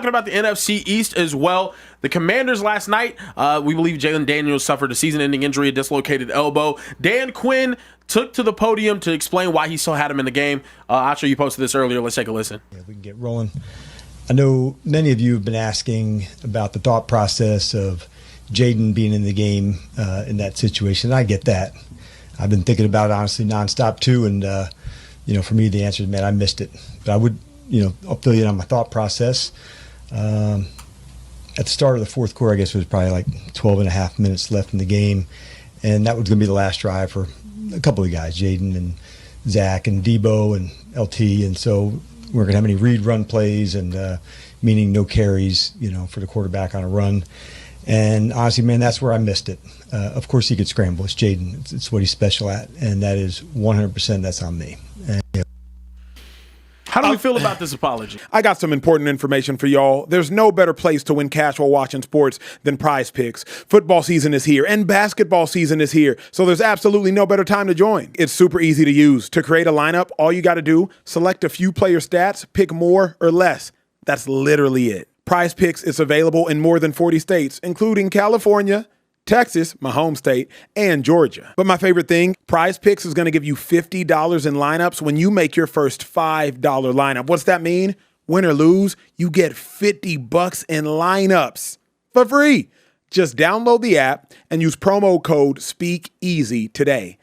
talking about the NFC East as well. The Commanders last night, we believe Jayden Daniels suffered a season-ending injury, a dislocated elbow. Dan Quinn took to the podium to explain why he still had him in the game. Acho, you posted this earlier. Let's take a listen. Yeah, we can get rolling. I know many of you have been asking about the thought process of Jayden being in the game in that situation. I get that. I've been thinking about it, honestly, nonstop, too. And, for me, the answer is, man, I missed it. But I would, I'll fill you in on my thought process. At the start of the fourth quarter, I guess it was probably like 12 and a half minutes left in the game. And that was going to be the last drive for a couple of guys, Jayden and Zach and Debo and LT. And so we weren't going to have any read run plays and meaning no carries, for the quarterback on a run. And honestly, man, that's where I missed it. Of course, he could scramble. It's Jayden. It's what he's special at. And that is 100% that's on me. And, How do we feel about this apology? I got some important information for y'all. There's no better place to win cash while watching sports than PrizePicks. Football season is here and basketball season is here, so there's absolutely no better time to join. It's super easy to use. To create a lineup, all you got to do, select a few player stats, pick more or less. That's literally it. PrizePicks is available in more than 40 states, including California, Texas, my home state, and Georgia. But my favorite thing, PrizePicks is going to give you $50 in lineups when you make your first $5 lineup. What's that mean? Win or lose, you get $50 in lineups for free. Just download the app and use promo code Speakeasy today.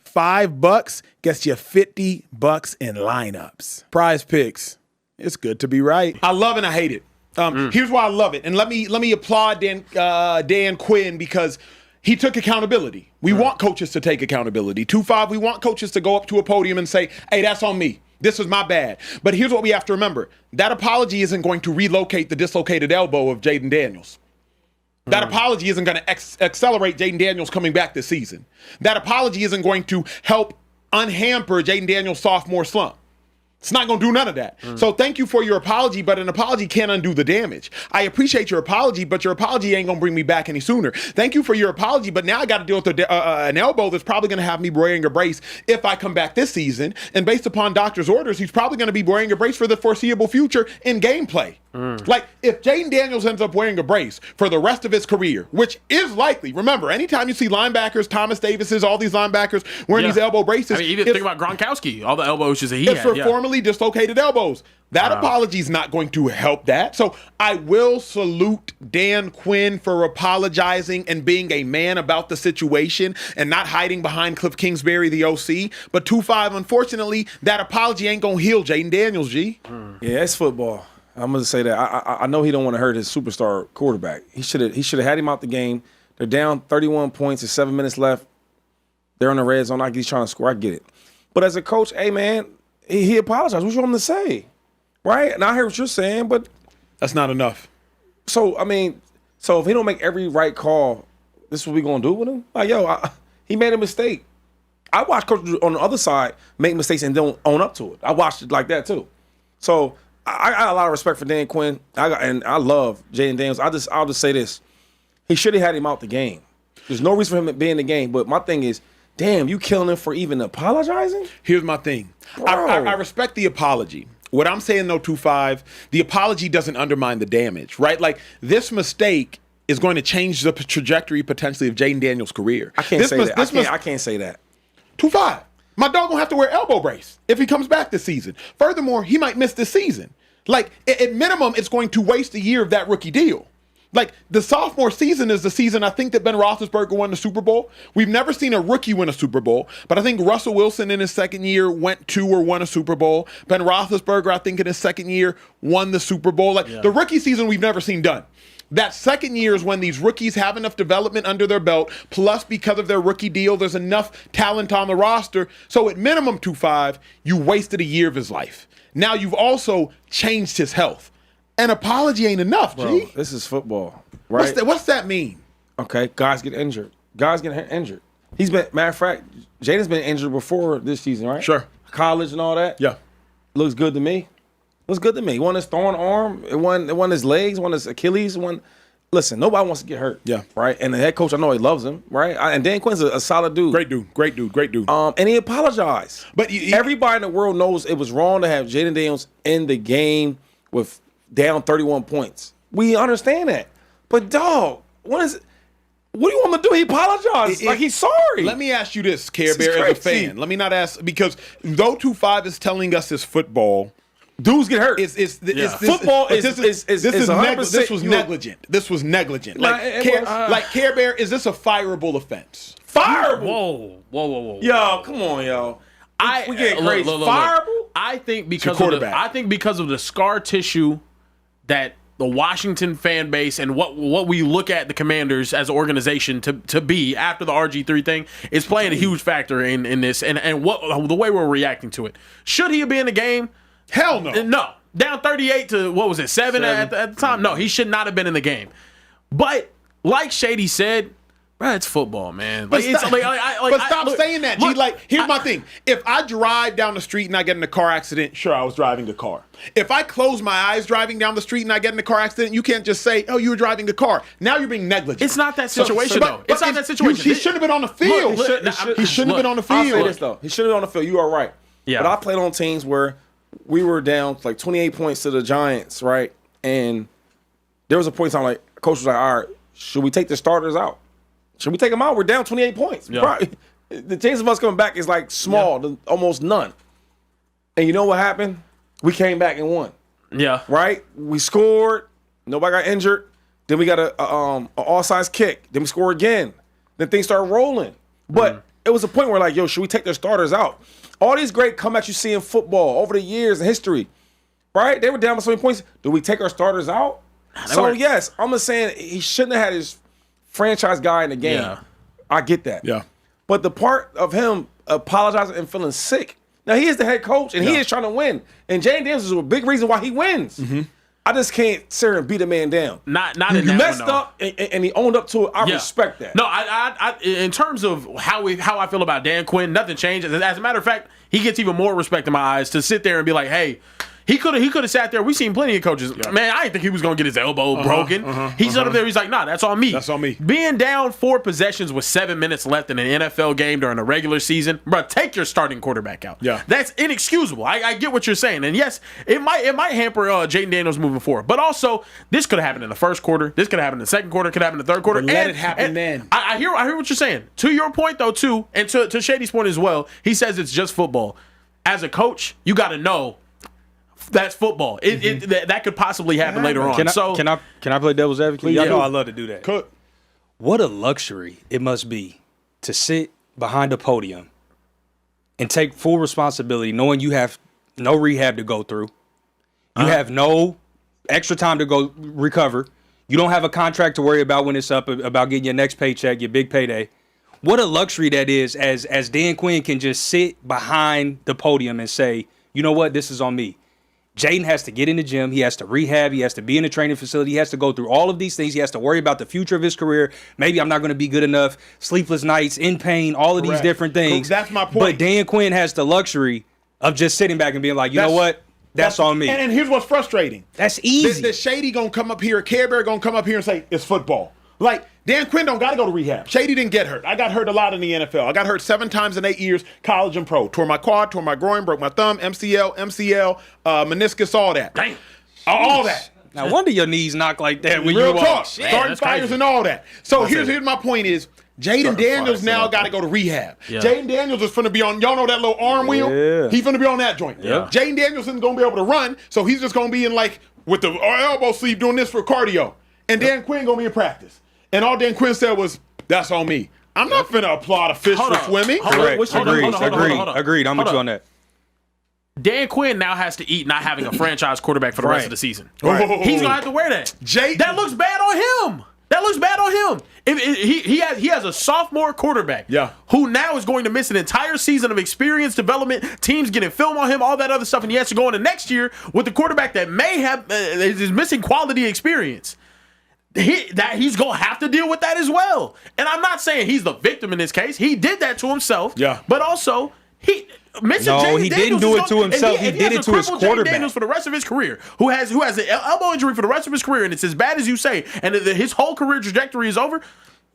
$5 gets you $50 in lineups. PrizePicks, it's good to be right. I love and I hate it. Here's why I love it. And let me applaud Dan Quinn because he took accountability. We want coaches to take accountability. 2-5, we want coaches to go up to a podium and say, hey, that's on me. This was my bad. But here's what we have to remember. That apology isn't going to relocate the dislocated elbow of Jayden Daniels. That apology isn't going to accelerate Jayden Daniels coming back this season. That apology isn't going to help unhamper Jayden Daniels' sophomore slump. It's not going to do none of that. So thank you for your apology, but an apology can't undo the damage. I appreciate your apology, but your apology ain't going to bring me back any sooner. Thank you for your apology, but now I got to deal with an elbow that's probably going to have me wearing a brace if I come back this season. And based upon doctor's orders, he's probably going to be wearing a brace for the foreseeable future in gameplay. Like, if Jayden Daniels ends up wearing a brace for the rest of his career, which is likely, remember, anytime you see linebackers, Thomas Davises, all these linebackers wearing these elbow braces. I mean, even think about Gronkowski, all the elbow issues that he had. It's for formerly dislocated elbows. That apology is not going to help that. So I will salute Dan Quinn for apologizing and being a man about the situation and not hiding behind Cliff Kingsbury, the OC. But 2-5, unfortunately, that apology ain't going to heal Jayden Daniels, G. Yeah, it's football. I'm going to say that. I know he don't want to hurt his superstar quarterback. He should have had him out the game. They're down 31 points. There's 7 minutes left. They're on the red zone. He's trying to score. I get it. But as a coach, hey, man, he apologized. What you want him to say? Right? And I hear what you're saying, but that's not enough. So, I mean, if he don't make every right call, this is what we going to do with him? Like, he made a mistake. I watch coaches on the other side make mistakes and don't own up to it. I watched it like that, too. So, I got a lot of respect for Dan Quinn, and I love Jayden Daniels. I'll just say this: he should have had him out the game. There's no reason for him to be in the game. But my thing is, damn, you killing him for even apologizing? Here's my thing: I respect the apology. What I'm saying, though, 2-5, the apology doesn't undermine the damage, right? Like, this mistake is going to change the trajectory potentially of Jayden Daniels' career. I can't say that. I can't say that. 2-5. My dog gonna have to wear elbow brace if he comes back this season. Furthermore, he might miss this season. Like, at minimum, it's going to waste a year of that rookie deal. Like, the sophomore season is the season I think that Ben Roethlisberger won the Super Bowl. We've never seen a rookie win a Super Bowl, but I think Russell Wilson in his second year went to or won a Super Bowl. Ben Roethlisberger, I think in his second year, won the Super Bowl. Like, the rookie season we've never seen done. That second year is when these rookies have enough development under their belt, plus because of their rookie deal, there's enough talent on the roster. So at minimum 2-5, you wasted a year of his life. Now you've also changed his health. An apology ain't enough, G. Bro, this is football, right? What's that mean? Okay, guys get injured. He's been, matter of fact, Jayden's been injured before this season, right? Sure. College and all that. Yeah. Looks good to me. He won his throwing arm. It won his legs. Won his Achilles. Listen, nobody wants to get hurt. Yeah. Right. And the head coach, I know he loves him. Right. And Dan Quinn's a solid dude. Great dude. And he apologized. But everybody in the world knows it was wrong to have Jayden Daniels in the game with down 31 points. We understand that. But, dog, what do you want him to do? He apologized. Like, he's sorry. Let me ask you this, Care Bear, as a fan. Let me not ask, because though 2-5 is telling us it's football, dudes get hurt. Football this was negligent. This was negligent. Like, Care Bear, is this a fireable offense? Fireable? Whoa. Yo, come on, yo. We get crazy. Fireable? I think because of the scar tissue that the Washington fan base and what we look at the Commanders as an organization to be after the RG3 thing is playing a huge factor in this and what the way we're reacting to it. Should he have been in the game? Hell no. No. Down 38 to, what was it, 7 at the time? No, he should not have been in the game. But like Shady said, bro, it's football, man. But stop saying that, G. Here's my thing. If I drive down the street and I get in a car accident, sure, I was driving the car. If I close my eyes driving down the street and I get in a car accident, you can't just say, oh, you were driving the car. Now you're being negligent. It's not that situation, though. It's not that situation. He shouldn't have been on the field. He shouldn't have been on the field. I'll say this, though. He should have been on the field. You are right. Yeah. But I played on teams where we were down like 28 points to the Giants, right? And there was a point in time, like, coach was like, all right, should we take the starters out? Should we take them out? We're down 28 points. Yeah. Right. The chance of us coming back is like small, almost none. And you know what happened? We came back and won. Yeah. Right? We scored. Nobody got injured. Then we got a offsides kick. Then we score again. Then things started rolling. But it was a point where, like, yo, should we take their starters out? All these great comebacks you see in football over the years in history, right? They were down by so many points. Do we take our starters out? Yes, I'm just saying he shouldn't have had his franchise guy in the game. Yeah. I get that. Yeah. But the part of him apologizing and feeling sick, now he is the head coach and he is trying to win. And Jayden Daniels is a big reason why he wins. Mm-hmm. I just can't sit here and beat a man down. Not in you that messed one, no. up and he owned up to it. I respect that. No, I in terms of how I feel about Dan Quinn, nothing changed. As a matter of fact, he gets even more respect in my eyes to sit there and be like, hey, he could have sat there. We've seen plenty of coaches. Yeah. Man, I didn't think he was going to get his elbow broken. He's up there. He's like, nah, that's on me. That's on me. Being down 4 possessions with 7 minutes left in an NFL game during a regular season, bro, take your starting quarterback out. Yeah. That's inexcusable. I get what you're saying. And yes, it might hamper Jayden Daniels moving forward. But also, this could have happened in the first quarter. This could have happened in the second quarter. Could happen in the third quarter. But let it happen then. I hear what you're saying. To your point, though, too, and to Shady's point as well, he says it's just football. As a coach, you got to know that's football. That could possibly happen later on. Can I play devil's advocate? Y'all know I love to do that. Cook. What a luxury it must be to sit behind a podium and take full responsibility, knowing you have no rehab to go through. You have no extra time to go recover. You don't have a contract to worry about when it's up, about getting your next paycheck, your big payday. What a luxury that is, as Dan Quinn can just sit behind the podium and say, you know what, this is on me. Jayden has to get in the gym. He has to rehab. He has to be in a training facility. He has to go through all of these things. He has to worry about the future of his career. Maybe I'm not going to be good enough. Sleepless nights, in pain, all of these different things. That's my point. But Dan Quinn has the luxury of just sitting back and being like, you know what? That's on me. And here's what's frustrating. That's easy. The Shady going to come up here, Care Bear going to come up here and say, it's football. Like, Dan Quinn don't got to go to rehab. Shady didn't get hurt. I got hurt a lot in the NFL. I got hurt 7 times in 8 years, college and pro. Tore my quad, tore my groin, broke my thumb, MCL, meniscus, all that. Damn. All that. No wonder your knees knock like that when Real you talk. walk. Starting fires crazy. and all that. So here's my point is, Jayden Daniels now got to go to rehab. Yeah. Jayden Daniels is finna be on, y'all know that little arm wheel? Yeah. He's finna be on that joint. Yeah. Jayden Daniels isn't going to be able to run, so he's just going to be in like, with the elbow sleeve doing this for cardio. And Dan Quinn going to be in practice. And all Dan Quinn said was, that's on me. I'm not finna applaud a fish for swimming. Correct. Agreed. I'm with you on that. Dan Quinn now has to eat not having a franchise quarterback for the rest of the season. Right. He's gonna have to wear that. That looks bad on him. That looks bad on him. He has a sophomore quarterback who now is going to miss an entire season of experience development, teams getting film on him, all that other stuff, and he has to go into next year with the quarterback that may have is missing quality experience. He's going to have to deal with that as well. And I'm not saying he's the victim in this case. He did that to himself. Yeah. But also, he didn't do it to himself. He did it to his quarterback. Daniels for the rest of his career, who has an elbow injury for the rest of his career, and it's as bad as you say, and his whole career trajectory is over.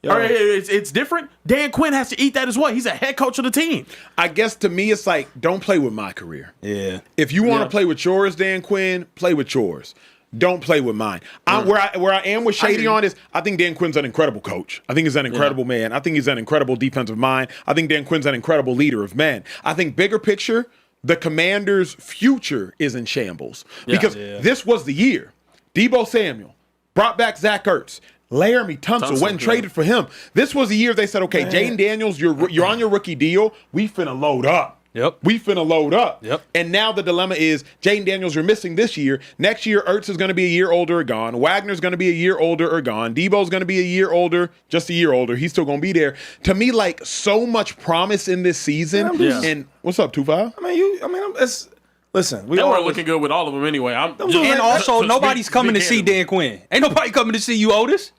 Or it's different. Dan Quinn has to eat that as well. He's a head coach of the team. I guess to me, it's like, don't play with my career. Yeah. If you want to play with yours, Dan Quinn, play with yours. don't play with mine. Where I am with Shady on is, I think Dan Quinn's an incredible coach. I think he's an incredible man. I think he's an incredible defensive mind. I think Dan Quinn's an incredible leader of men. I think bigger picture, the Commanders' future is in shambles because this was the year. Deebo Samuel brought back Zach Ertz. Laramie Tunsil went and traded for him. This was the year they said, okay, Jayden Daniels, you're on your rookie deal. We finna load up. Yep. We finna load up. Yep. And now the dilemma is Jayden Daniels, you're missing this year. Next year, Ertz is going to be a year older or gone. Wagner's going to be a year older or gone. Debo's going to be a year older, just a year older. He's still going to be there. To me, like, so much promise in this season. And what's up, 2-5? Listen, They weren't looking good with all of them anyway. And also, nobody's coming to see Dan Quinn. Ain't nobody coming to see you, Otis.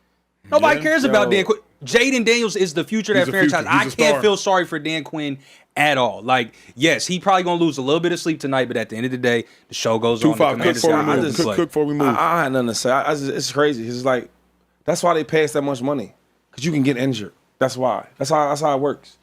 Nobody cares about Dan Quinn. Jayden Daniels is the future of that franchise. I can't feel sorry for Dan Quinn at all. Like, yes, he probably going to lose a little bit of sleep tonight, but at the end of the day, the show goes on. 2-5, cook before we move. I had nothing to say. It's crazy. It's like, that's why they pay us that much money, because you can get injured. That's why. That's how it works.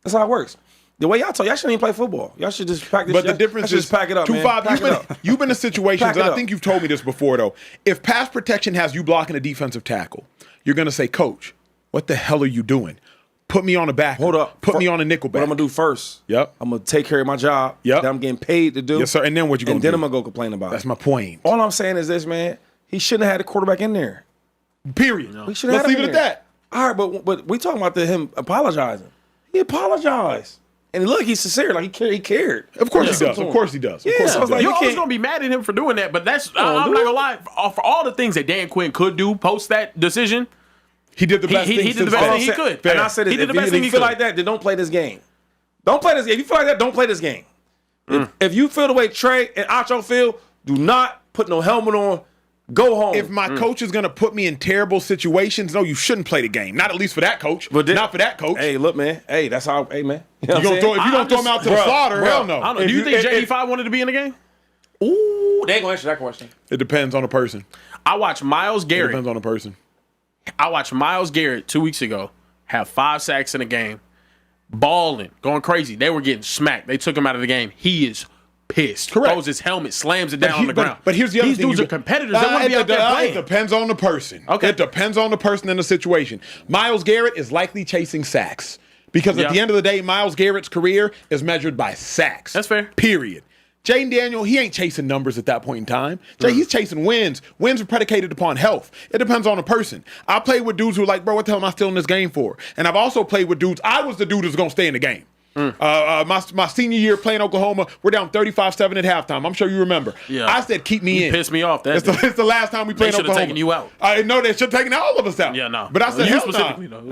That's how it works. The way y'all shouldn't even play football. Y'all should just pack this shit. But the difference is, just pack it up, 2-5, you've been in situations, and I think you've told me this before, though. If pass protection has you blocking a defensive tackle, you're going to say, Coach, what the hell are you doing? Put me on a back. Hold up. Put me on a nickel back. What I'm going to do first, Yep. I'm going to take care of my job that I'm getting paid to do. Yes, sir. And then what you going to do? And then I'm going to go complain about it. That's my point. All I'm saying is this, man. He shouldn't have had a quarterback in there. Period. Let's leave it at that. All right, but we talking about him apologizing. He apologized. And look, he's sincere. Like, he cared. Of course he does. Of course he does. Yeah, so I was like, You're always going to be mad at him for doing that, but I'm not going to lie. For all the things that Dan Quinn could do post that decision, he did the best thing. He did the best thing he could. Fair. And I said, if you feel like that, then don't play this game. Don't play this game. If you feel like that, don't play this game. If you feel the way Trey and Acho feel, do not put no helmet on. Go home. If my coach is going to put me in terrible situations, no, you shouldn't play the game. Not at least for that coach. Not for that coach. Hey, look, man. Hey, that's how. Hey, man. If you're going to throw him out to the slaughter, hell no. I don't know. Do you think JD5 wanted to be in the game? Ooh, they ain't going to answer that question. It depends on the person. I watched Myles Garrett. It depends on the person. I watched Myles Garrett 2 weeks ago have 5 sacks in a game, balling, going crazy. They were getting smacked. They took him out of the game. He is pissed. Correct. Throws his helmet, slams it down on the ground. But here's the other thing. These dudes are competitors. They want to be out there playing. It depends on the person. Okay. It depends on the person and the situation. Myles Garrett is likely chasing sacks because at the end of the day, Myles Garrett's career is measured by sacks. That's fair. Period. Jayden Daniel, he ain't chasing numbers at that point in time. He's chasing wins. Wins are predicated upon health. It depends on the person. I played with dudes who are like, bro, what the hell am I still in this game for? And I've also played with dudes, I was the dude who's going to stay in the game. My senior year playing Oklahoma, we're down 35-7 at halftime. I'm sure you remember. Yeah. I said, keep me in. Pissed me off. It's the last time we played Oklahoma. They should have taken you out. I know they should have taken all of us out. Yeah, no. But I said, you hell specifically, no. though.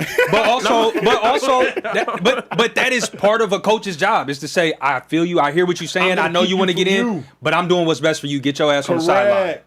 But that is part of a coach's job, is to say, I feel you, I hear what you're saying, I know you want to get in, but I'm doing what's best for you. Get your ass on the sideline.